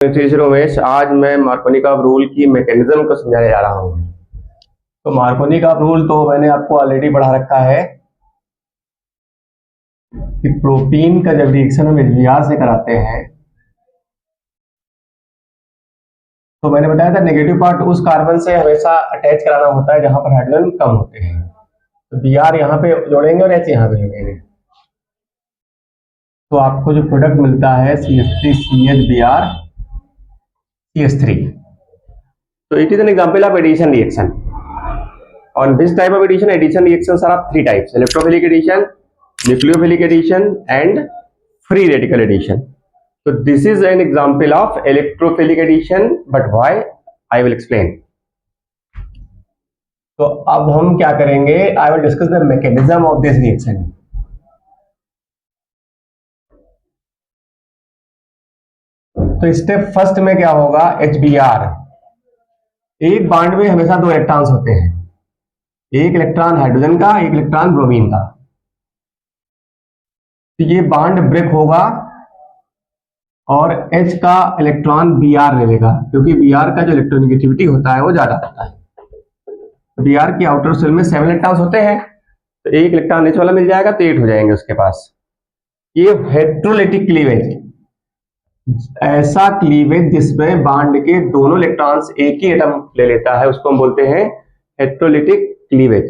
रमेश, आज मैं Markovnikov rule की मैकेनिज्म को समझाने जा रहा हूँ। तो मार्कोनिकॉव रूल तो मैंने आपको ऑलरेडी पढ़ा रखा है कि प्रोपीन का जब रिएक्शन हम HBr से कराते हैं तो मैंने बताया था नेगेटिव पार्ट उस कार्बन से हमेशा अटैच कराना होता है जहां पर हाइड्रोजन कम होते हैं। तो Br यहाँ पे जोड़ेंगे और H यहाँ पे जोड़ेंगे, तो आपको जो प्रोडक्ट मिलता है CH3CHBr CH3। So it is an example of addition reaction. On this type of addition reactions are of three types: electrophilic addition, nucleophilic addition, and free radical addition. So this is an example of electrophilic addition, but why? I will explain. तो अब हम क्या करेंगे? I will discuss the mechanism of this reaction. तो step first में क्या होगा? HBr, एक बॉन्ड में हमेशा दो इलेक्ट्रॉन्स होते हैं, एक इलेक्ट्रॉन हाइड्रोजन का, एक इलेक्ट्रॉन ब्रोमीन का। तो ये बॉन्ड ब्रेक होगा और H का इलेक्ट्रॉन Br ले लेगा, क्योंकि Br का जो इलेक्ट्रोनेगेटिविटी होता है वो ज्यादा होता है। Br की आउटर शेल में 7 इलेक्ट्रॉन्स होते हैं, तो एक इलेक्ट्रॉन H वाला मिल जाएगा तो 8 हो जाएंगे उसके पास। ये हेटेरोलिटिक क्लीवेज, ऐसा क्लीवेज जिसमें बॉन्ड के दोनों इलेक्ट्रॉन्स एक ही एटम ले लेता है, उसको हम बोलते हैं हेटेरोलिटिक क्लीवेज।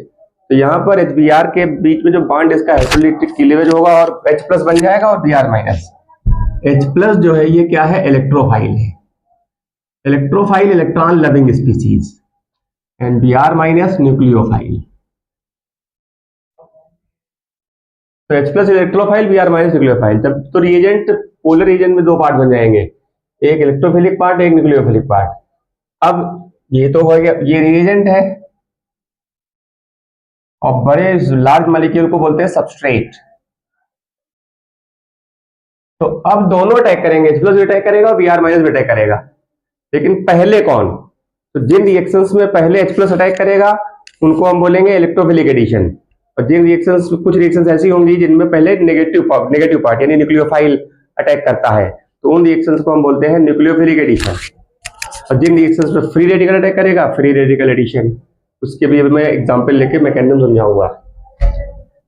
तो यहाँ पर HBr के बीच में जो बॉन्ड इसका हेटेरोलिटिक क्लीवेज होगा और H प्लस बन जाएगा और Br माइनस। H प्लस जो है ये क्या है? इलेक्ट्रोफाइल है, electrophile electron loving species, and Br minus nucleophile. तो H plus electrophile, Br minus nucleophile. जब तो रिएजेंट, पोलर रिएजेंट में दो पार्ट बन जाएंगे, एक इलेक्ट्रोफिलिक पार्ट, एक न्यूक्लियोफिलिक पार्ट। अब ये तो हो गया, ये रिएजेंट है और बड़े लार्ज मॉलिक्यूल को बोलते हैं सबस्ट्रेट। तो अब दोनों अटैक करेंगे, H प्लस भी अटैक करेगा और Br माइनस भी अटैक करेगा। लेकिन पहले कौन? तो जिन रिएक्शंस में पहले H प्लस अटैक करेगा उनको हम बोलेंगे इलेक्ट्रोफिलिक एडिशन, और जिन रिएक्शंस, कुछ रिएक्शंस ऐसी होंगी जिनमें पहले नेगेटिव पार्ट यानी न्यूक्लियोफाइल अटैक करता है, तो उन रिएक्शंस को हम बोलते हैं न्यूक्लियोफिलिक एडिशन। और जिन रिएक्शंस में फ्री रेडिकल अटैक करेगा, फ्री रेडिकल एडिशन। उसके भी मैं एग्जांपल लेके मैकेनिज्म समझाऊंगा।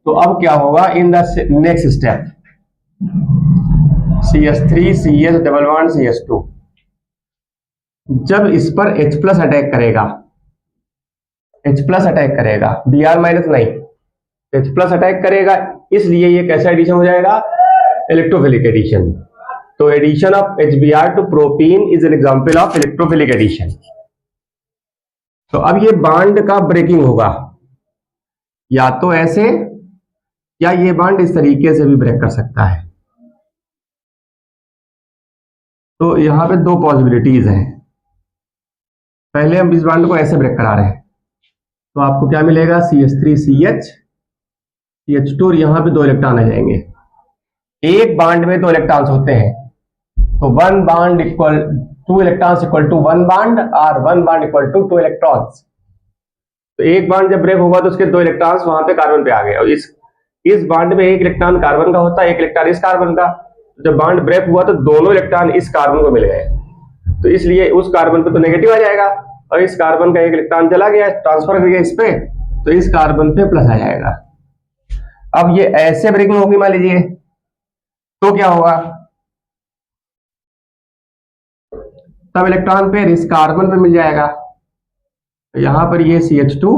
तो अब क्या होगा in the next step? CH3 CH double bond CH2, जब इस पर H प्लस अटैक करेगा, H प्लस अटैक करेगा, Br माइनस नहीं, H प्लस अटैक करेगा, इसलिए ये कैसा एडिशन हो जाएगा? Electrophilic addition. तो addition of HBr to propene is an example of electrophilic addition. तो अब ये बॉन्ड का ब्रेकिंग होगा, या तो ऐसे, या ये बॉन्ड इस तरीके से भी ब्रेक कर सकता है। तो यहां पे दो पॉसिबिलिटीज हैं। पहले हम इस बॉन्ड को ऐसे ब्रेक करा रहे हैं, तो आपको क्या मिलेगा? CH3CH CH2, और यहां पे दो इलेक्ट्रॉन आ जाएंगे। एक बॉन्ड में दो इलेक्ट्रॉन्स होते हैं, तो one bond equal to electrons equal to one bond, और one bond equal to two electrons. तो एक बॉन्ड जब ब्रेक होगा तो उसके दो इलेक्ट्रॉन्स वहां पे कार्बन पे आ गए, और इस बॉन्ड में एक इलेक्ट्रॉन कार्बन का होता है, एक इलेक्ट्रॉन इस कार्बन का। जब बॉन्ड ब्रेक हुआ तो दोनों इलेक्ट्रॉन इस कार्बन को मिल गए, तो इसलिए उस कार्बन पे तो नेगेटिव आ जाएगा, और इस कार्बन का एक इलेक्ट्रॉन चला गया, ट्रांसफर कर गया इस पे, तो इस कार्बन पे प्लस आ जाएगा। अब ये ऐसे ब्रेकिंग होगी मान लीजिए, तो क्या होगा? तब इलेक्ट्रॉन पे इस कार्बन पे मिल जाएगा, तो यहां पर ये CH2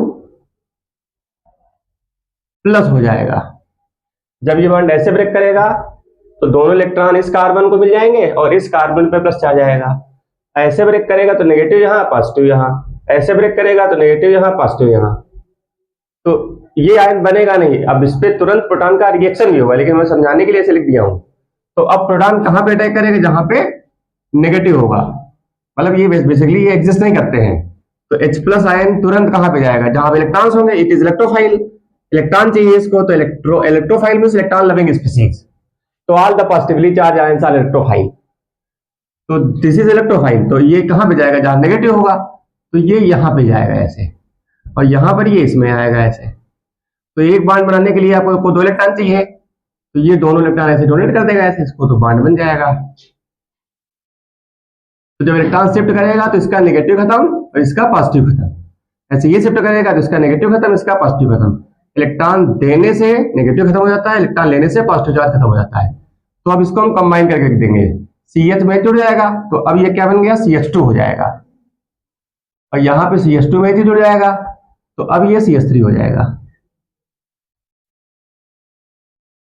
प्लस हो जाएगा। जब ये बॉन्ड ऐसे ब्रेक करेगा तो दोनों इलेक्ट्रॉन इस कार्बन को मिल जाएंगे और इस कार्बन पे प्लस आ जाएगा। ऐसे ब्रेक करेगा तो नेगेटिव यहां, पॉजिटिव यहां, ऐसे ब्रेक करेगा तो नेगेटिव यहां, पॉजिटिव यहां। तो ये आयन बनेगा नहीं। अब इस पे तुरंत प्रोटॉन का रिएक्शन भी होगा, लेकिन मैं समझाने के लिए ऐसे लिख दिया हूं। तो अब प्रोटॉन कहां पे अटैक करेगा? जहां पे नेगेटिव होगा, मतलब ये बेसिकली ये एग्जिस्ट नहीं करते हैं। तो H प्लस आयन तुरंत कहां पे जाएगा? जहां पे इलेक्ट्रॉन्स होंगे। इट इज इलेक्ट्रोफाइल, इलेक्ट्रॉन चाहिए इसको, तो electrophile means electron loving species. तो all the positively charge ions are electrophile, तो दिस इज इलेक्ट्रोफाइल। तो ये कहां पे जाएगा? जहां नेगेटिव होगा, तो ये यहां पे जाएगा ऐसे, और यहां पर ये इसमें आएगा ऐसे। तो एक बॉन्ड बनाने के लिए आपको दो इलेक्ट्रॉन चाहिए, तो ये दोनों इलेक्ट्रॉन ऐसे डोनेट कर देगा ऐसे, इसको तो बॉन्ड बन जाएगा। तो जब इलेक्ट्रॉन शिफ्ट करेगा तो इसका नेगेटिव खत्म और इसका पॉजिटिव खत्म। ऐसे ये शिफ्ट करेगा तो इसका नेगेटिव खत्म, इसका पॉजिटिव खत्म। इलेक्ट्रॉन देने से नेगेटिव खत्म हो जाता है, इलेक्ट्रॉन लेने से पॉजिटिव चार्ज खत्म हो जाता है। तो अब इसको हम कंबाइन करके देंगे, CH में जुड़ जाएगा तो अब ये क्या बन गया, CH2 हो जाएगा, और यहां पे CH2 में जुड़ जाएगा तो अब ये CH3 हो जाएगा।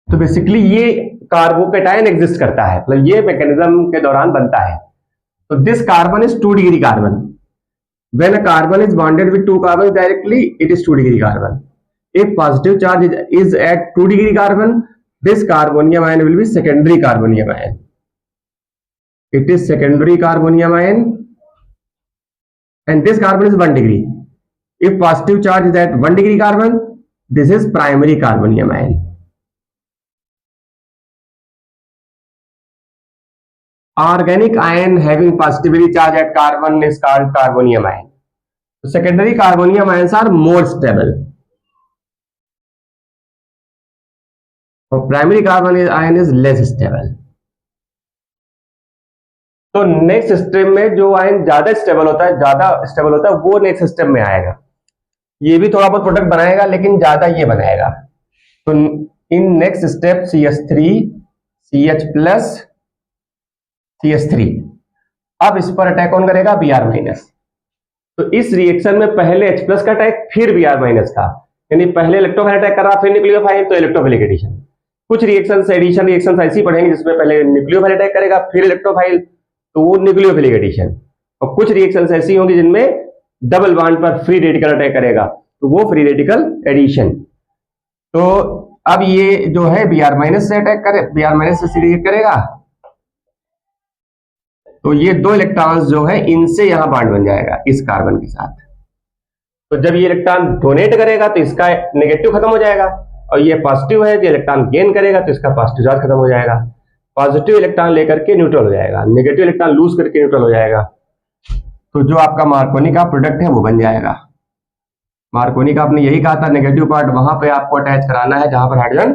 तो बेसिकली ये कार्बोकेटायन एग्जिस्ट करता है, मतलब ये मैकेनिज्म के दौरान बनता है। तो this carbon is 2 degree carbon. When a carbon is bonded with 2 carbons directly, it is 2 degree carbon. If positive charge is at 2 degree carbon, this carbonium ion will be secondary carbonium ion. It is secondary carbonium ion, and this carbon is 1 degree. If positive charge is at 1 degree carbon, this is primary carbonium ion. Organic ion having positively charged at carbon is called carbonium ion. So secondary carbonium ions are more stable. और primary carbon ion is less stable. तो next step में जो ion ज्यादा stable होता है, वो next step में आएगा। ये भी थोड़ा बहुत प्रोडक्ट बनाएगा लेकिन ज्यादा ये बनाएगा। तो in next step CH3 CH+ CH3, अब इस पर अटैक कौन करेगा, Br-। तो इस रिएक्शन में पहले H+ का अटैक फिर Br- का, यानी पहले इलेक्ट्रोफाइल अटैक करा फिर न्यूक्लियोफाइल, तो इलेक्ट्रोफिलिक एडिशन। कुछ रिएक्शंस एडिशन रिएक्शंस ऐसी पढ़ेंगे जिसमें पहले न्यूक्लियोफाइल अटैक करेगा फिर इलेक्ट्रोफाइल, तो वो न्यूक्लियोफिलिक एडिशन। और कुछ रिएक्शंस ऐसी होंगी जिनमें डबल बॉन्ड पर फ्री रेडिकल अटैक करेगा, तो वो फ्री रेडिकल एडिशन। तो अब ये जो है Br- से अटैक करे, Br- से रिएक्ट करेगा, तो ये 2 इलेक्ट्रॉन्स जो है इनसे यहां बॉन्ड बन जाएगा इस कार्बन के साथ। तो जब ये इलेक्ट्रॉन डोनेट करेगा तो इसका नेगेटिव खत्म हो जाएगा, और ये पॉजिटिव है, जो इलेक्ट्रॉन गेन करेगा तो इसका पॉजिटिव चार्ज खत्म हो जाएगा। पॉजिटिव इलेक्ट्रॉन लेकर के न्यूट्रल हो जाएगा, नेगेटिव इलेक्ट्रॉन लूज करके न्यूट्रल हो जाएगा। तो जो आपका मार्कोनी का प्रोडक्ट है वो बन जाएगा। मार्कोनी का आपने यही कहा था, नेगेटिव पार्ट वहां पे आपको अटैच कराना है जहां पर हाइड्रोजन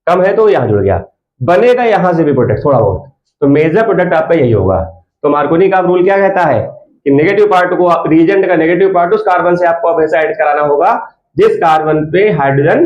कम है, तो यहां जुड़ गया, बनेगा यहां से भी प्रोडक्ट थोड़ा बहुत। तो मेजर प्रोडक्ट आपका यही होगा। तो मार्कोनी का रूल क्या कहता है कि नेगेटिव पार्ट को, रिएजेंट का नेगेटिव पार्ट उस कार्बन से आपको हमेशा ऐड कराना होगा जिस कार्बन पे हाइड्रोजन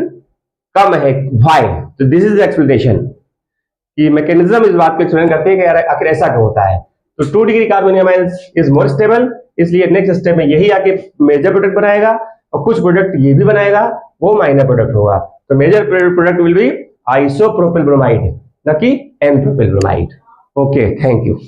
कम है। व्हाई? तो दिस इज एक्सप्लेनेशन कि मैकेनिज्म इस बात को एक्सप्लेन करते हैं कि यार आखिर ऐसा क्यों होता है। तो 2 degree carbonium ion is more stable, इसलिए नेक्स्ट स्टेप में यही आके मेजर प्रोडक्ट बनाएगा, और कुछ प्रोडक्ट ये भी बनाएगा, वो माइनर प्रोडक्ट होगा। तो major product will be isopropyl bromide, न कि n propyl bromide. Okay, thank you.